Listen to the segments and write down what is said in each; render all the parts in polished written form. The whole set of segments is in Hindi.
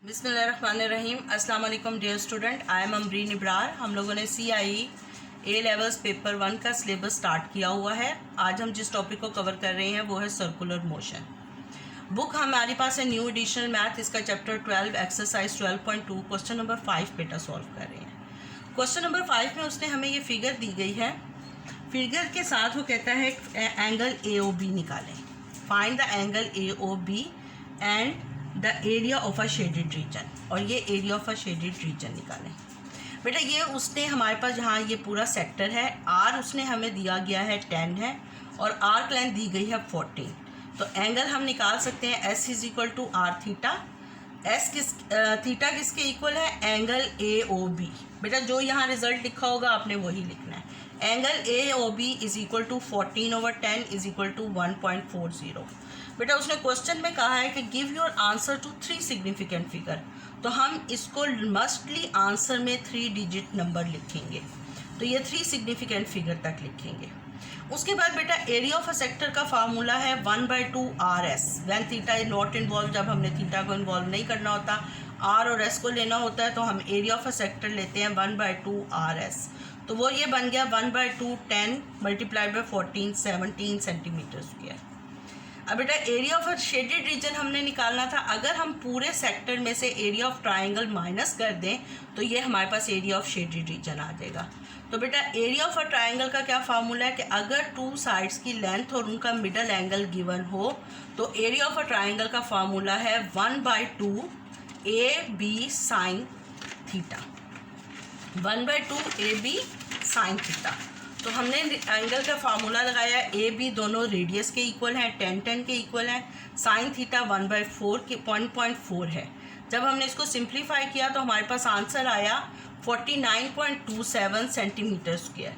बिस्मिल्लाहिर्रहमानिर्रहीम। अस्सलाम वालेकुम dear student, I am Amreen Ibrar. हम लोगों ने CIE A लेवल्स पेपर 1 का सिलेबस स्टार्ट किया हुआ है। आज हम जिस टॉपिक को कवर कर रहे हैं वो है सर्कुलर मोशन। बुक हमारे पास है न्यू एडिशनल मैथ, इसका चैप्टर 12 एक्सरसाइज 12.2 क्वेश्चन नंबर 5 बेटा सॉल्व कर रहे हैं। क्वेश्चन नंबर 5 में उसने हमें ये फिगर दी गई है। फिगर के साथ वो कहता है एंगल AOB निकालें। Find the angle AOB and the area of a shaded reason, और ये area of a shaded reason निकालें। बेटा ये उसने हमारे पास जहाँ ये पूरा सेक्टर है, R उसने हमें दिया गया है 10 है और आर्क लेंथ दी गई है 14। तो एंगल हम निकाल सकते हैं S is equal to R theta. Theta किसके इक्वल है? Angle AOB। बेटा जो यहाँ रिजल्ट लिखा होगा आपने वही लिखना है। Angle AOB is equal to 14/10 is equal to 1.40। बेटा उसने क्वेश्चन में कहा है कि give your answer to 3 significant figure, तो हम इसको मस्टली आंसर में 3 डिजिट नंबर लिखेंगे। तो ये 3 सिग्निफिकेंट फिगर तक लिखेंगे। उसके बाद बेटा एरिया ऑफ अ सेक्टर का फार्मूला है 1/2 RS when theta is not involve. जब हमने थीटा को इन्वॉल्व नहीं करना होता, R और S को लेना होता है, तो हम एरिया ऑफ अ सेक्टर लेते हैं 1/2 RS। तो वो ये बन गया 1/2 10 मल्टीप्लाइड बाई 14 17 सेंटीमीटर स्क्वायर। अब बेटा area of a shaded reason हमने निकालना था। अगर हम पूरे सेक्टर में से एरिया ऑफ ट्राइंगल माइनस कर दें तो ये हमारे पास एरिया ऑफ शेडेड रीजन आ जाएगा। तो बेटा एरिया ऑफ अ ट्राइंगल का क्या फार्मूला है कि अगर 2 साइड्स की लेंथ और उनका मिडल एंगल गिवन हो तो एरिया ऑफ अ ट्राइंगल का फार्मूला है 1/2 AB sine theta. 1/2 AB sine theta. तो हमने एंगल का फार्मूला लगाया है। AB दोनों रेडियस के इक्वल हैं, 10 के इक्वल हैं। साइन थीटा 1/4 के 0.4 है। जब हमने इसको सिंप्लीफाई किया तो हमारे पास आंसर आया 49.27 सेंटीमीटर स्क्वायर।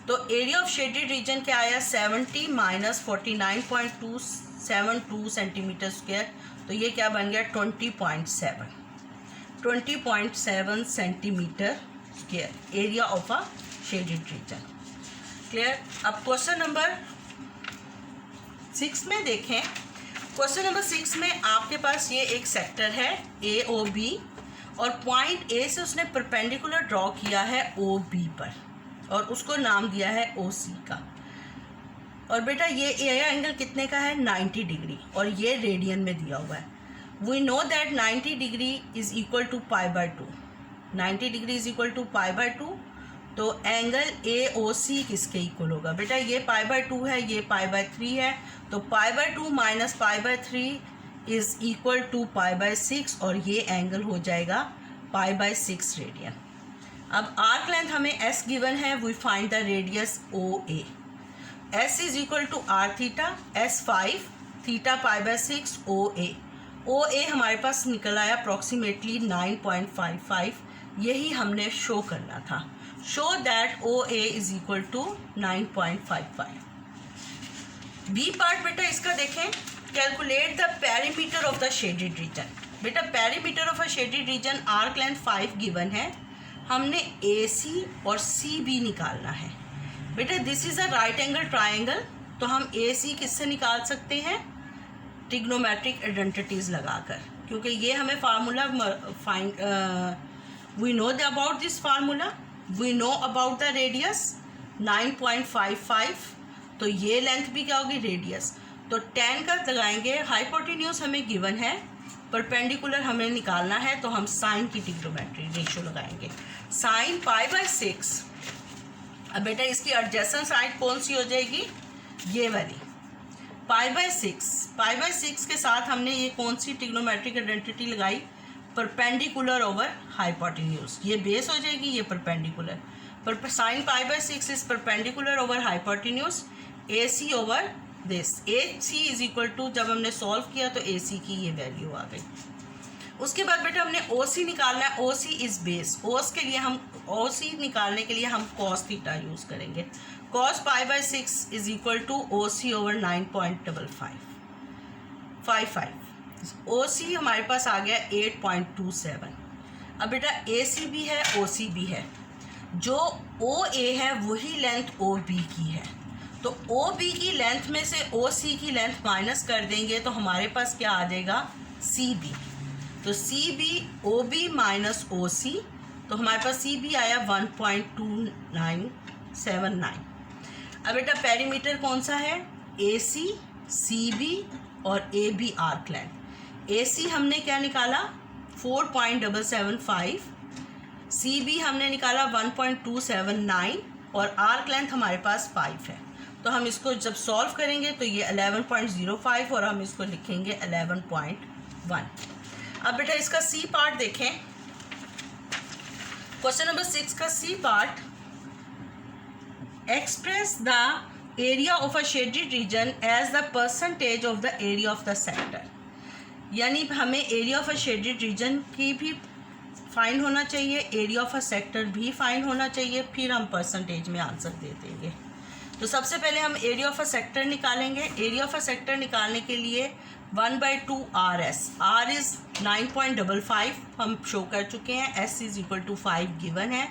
तो एरिया ऑफ शेडेड रीजन क्या आया? 70 माइनस 49.272 सेंटीमीटर स्क्वायर। तो ये क्या बन गया? 20.7 centimetre square area of a shaded reason. Clear? अब क्वेश्चन नंबर 6 में देखें। क्वेश्चन नंबर 6 में आपके पास ये एक सेक्टर है AOB और पॉइंट A से उसने परपेंडिकुलर ड्रॉ किया है OB पर और उसको नाम दिया है OC का। और बेटा ये एंगल कितने का है? 90 डिग्री, और ये रेडियन में दिया हुआ है। We know that 90 degree is equal to π/2। 90 degree is equal to π/2। तो एंगल AOC किसके इक्वल होगा? बेटा ये π/2 है, ये π/3 है, तो π/2 माइनस π/3 इज इक्वल टू π/6 और ये एंगल हो जाएगा π/6 रेडियन। अब आर्क लेंथ हमें S गिवन है, we find the radius OA। S is equal to R theta, S 5 theta π/6 OA हमारे पास निकल आया अप्रॉक्सीमेटली 9.55। यही हमने शो करना था। Show that OA is equal to 9.55। B part बेटा इसका देखें। Calculate the perimeter of the shaded region. बेटा perimeter of a shaded region arc length 5 given है, हमने AC और CB निकालना है। बेटा this is a right angle triangle, तो हम AC किससे निकाल सकते हैं? ट्रिग्नोमेट्रिक आइडेंटिटीज लगाकर, क्योंकि ये हमें formula we know about this formula. We know about the radius 9.55, तो ये लेंथ भी क्या होगी? रेडियस। तो 10 का लगाएंगे। हाइपोटेन्यूज हमें गिवन है, परपेंडिकुलर हमें निकालना है, तो हम साइन की ट्रिग्नोमेट्री रेशियो लगाएंगे। साइन π/6। अब बेटा इसकी एडजेसेंट साइड कौन सी हो जाएगी? ये वाली π/6 के साथ हमने ये कौन सी ट्रिग्नोमेट्रिक आइडेंटिटी लगाई? Perpendicular over hypotenuse. ये बेस हो जाएगी, ये परपेंडिकुलर। पर sine π/6 is perpendicular over hypotenuse. AC over this. AC is equal to, जब हमने सॉल्व किया तो AC की ये वैल्यू आ गई। उसके बाद बेटा हमने OC निकालना है। OC is base. OC निकालने के लिए हम cos थीटा यूज करेंगे। cos π/6 is equal to OC over 9.55। OC हमारे पास आ गया 8.27। अब बेटा AC भी है, OC भी है। जो OA है वही लेंथ OB की है, तो OB की लेंथ में से OC की लेंथ माइनस कर देंगे तो हमारे पास क्या आ जाएगा? CB। तो C B O B minus O C, तो हमारे पास सी बी आया 1.2979। अब बेटा पेरीमीटर कौन सा है, ए सी, सी बी और ए बी आर्क लेंथ। ए सी हमने क्या निकाला 4.775, सी बी हमने निकाला 1.279 और आर्क लेंथ हमारे पास 5 है। तो हम इसको जब सॉल्व करेंगे तो ये 11.05 और हम इसको लिखेंगे 11.1। अब बेटा इसका सी पार्ट देखें, क्वेश्चन नंबर 6 का C part, express the area of a shaded region as the percentage of the area of the sector. यानी हमें area of a shaded region की भी फाइंड होना चाहिए, एरिया ऑफ अ सेक्टर भी फाइंड होना चाहिए, फिर हम परसेंटेज में आंसर दे देंगे। तो सबसे पहले हम एरिया ऑफ अ सेक्टर निकालेंगे। एरिया ऑफ अ सेक्टर निकालने के लिए 1/2 आर एस, आर इज़ 9.55 हम शो कर चुके हैं, S is equal to 5 given है।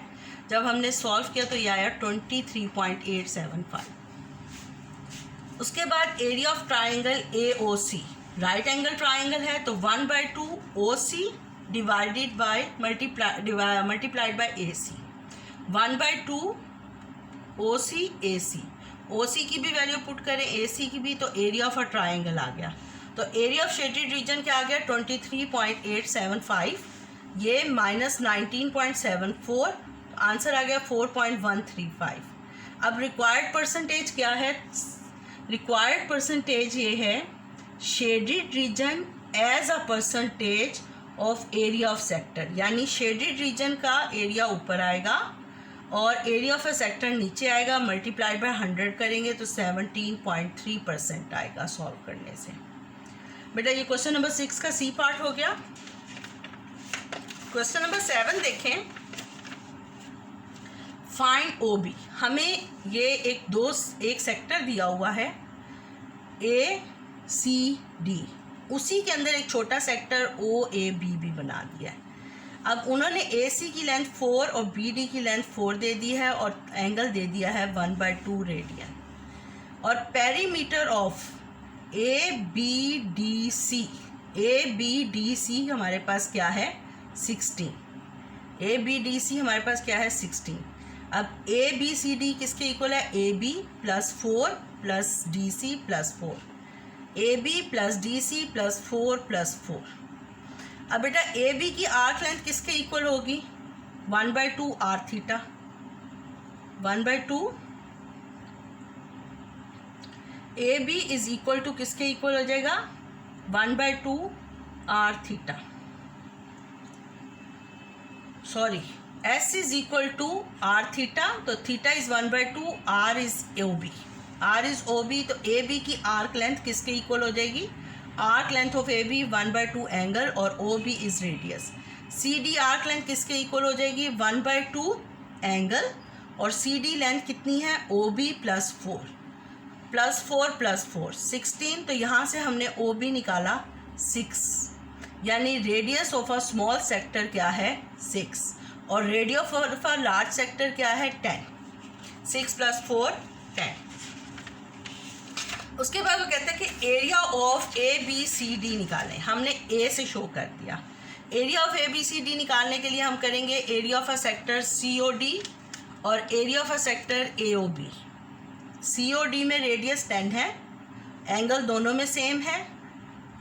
जब हमने सॉल्व किया तो ये आया 23.875। उसके बाद area of triangle A O C, right angle triangle है, तो 1/2 O C divided by multiplied by A C, 1/2 O C A C, O C की भी वैल्यू पुट करें, ए सी की भी, तो एरिया ऑफ अ ट्राइंगल आ गया। तो एरिया ऑफ शेडेड रीजन क्या आ गया 23.875, ये माइनस 19.74, आंसर आ गया 4.135। अब रिक्वायर्ड परसेंटेज क्या है, रिक्वायर्ड परसेंटेज ये है shaded region as a percentage of area of sector, यानी शेडेड रीजन का एरिया ऊपर आएगा और एरिया ऑफ अ सेक्टर नीचे आएगा, मल्टीप्लाइड बाय 100 करेंगे तो 17.3% आएगा सॉल्व करने से। बेटा ये क्वेश्चन नंबर 6 का सी पार्ट हो गया। क्वेश्चन नंबर 7 देखें, फाइंड ओ बी। हमें ये एक सेक्टर दिया हुआ है ए सी डी, उसी के अंदर एक छोटा सेक्टर ओ ए बी भी बना दिया है। अब उन्होंने ए सी की लेंथ 4 और बी डी की लेंथ 4 दे दी है और एंगल दे दिया है 1/2 रेडियन, और perimeter of A B D C, A B D C हमारे पास क्या है 16, ए बी डी सी हमारे पास क्या है 16। अब ए बी सी डी किसके इक्वल है, A B plus 4 plus D C plus 4, A B plus D C plus 4 plus 4। अब बेटा ए बी की आर्क लेंथ किसके इक्वल होगी 1/2 R theta, 1/2 A B is equal to किसके इक्वल हो जाएगा 1/2 R theta, sorry S is equal to R theta, तो theta is 1/2, R is O B, are is O B, तो ए बी की आर्क लेंथ किसके इक्वल हो जाएगी, arc length of A B 1/2 angle और O B is radius. C D arc length किसके इक्वल हो जाएगी 1/2 एंगल, और सी डी लेंथ कितनी है O B plus 4 plus 4 plus 4 16, तो यहाँ से हमने ओ बी निकाला 6, यानी radius of a small sector क्या है 6 और radius of a large sector क्या है 10, 6 + 4 10। उसके बाद वो कहते हैं कि area of A B C D निकालें। हमने ए से शो कर दिया। Area of A B C D निकालने के लिए हम करेंगे area of a sector C O D और area of a sector A O B. C O D में रेडियस 10 है, एंगल दोनों में सेम है,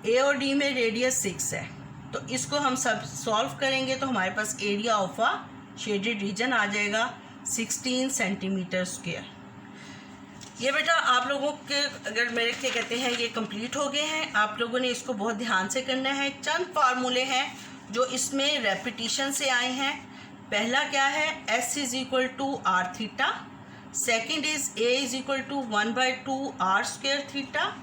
ए ओ डी में रेडियस 6 है, तो इसको हम सब सॉल्व करेंगे तो हमारे पास area of a shaded region आ जाएगा 16 सेंटीमीटर स्क्वायर। ये बेटा आप लोगों के अगर मेरे के कहते हैं ये कंप्लीट हो गए हैं, आप लोगों ने इसको बहुत ध्यान से करना है। चंद फार्मूले हैं जो इसमें रेपिटिशन से आए हैं। पहला क्या है, S is equal to R theta, second is A is equal to 1/2 R square theta,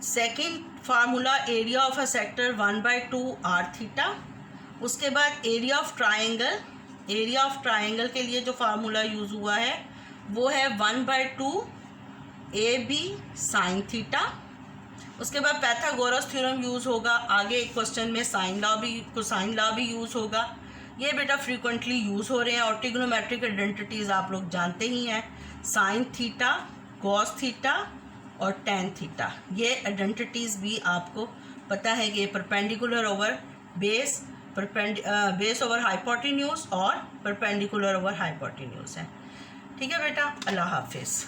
second formula area of a sector 1/2 R theta. उसके बाद area of triangle, area of triangle के लिए जो फार्मूला यूज़ हुआ है वो है 1/2 ए बी साइन थीटा। उसके बाद पैथागोरस थ्योरम यूज़ होगा, आगे एक क्वेश्चन में साइन लॉ भी, कोसाइन लॉ भी यूज़ होगा। ये बेटा फ्रीक्वेंटली यूज़ हो रहे हैं। और ट्रिग्नोमेट्रिक आइडेंटिटीज़ आप लोग जानते ही हैं, साइन थीटा, कॉस थीटा और टेन थीटा। ये आइडेंटिटीज़ भी आपको पता है कि perpendicular over base over hypotenuse और परपेंडिकुलर ओवर हाइपोटेन्यूज है। ठीक है बेटा, अल्लाह हाफिज़।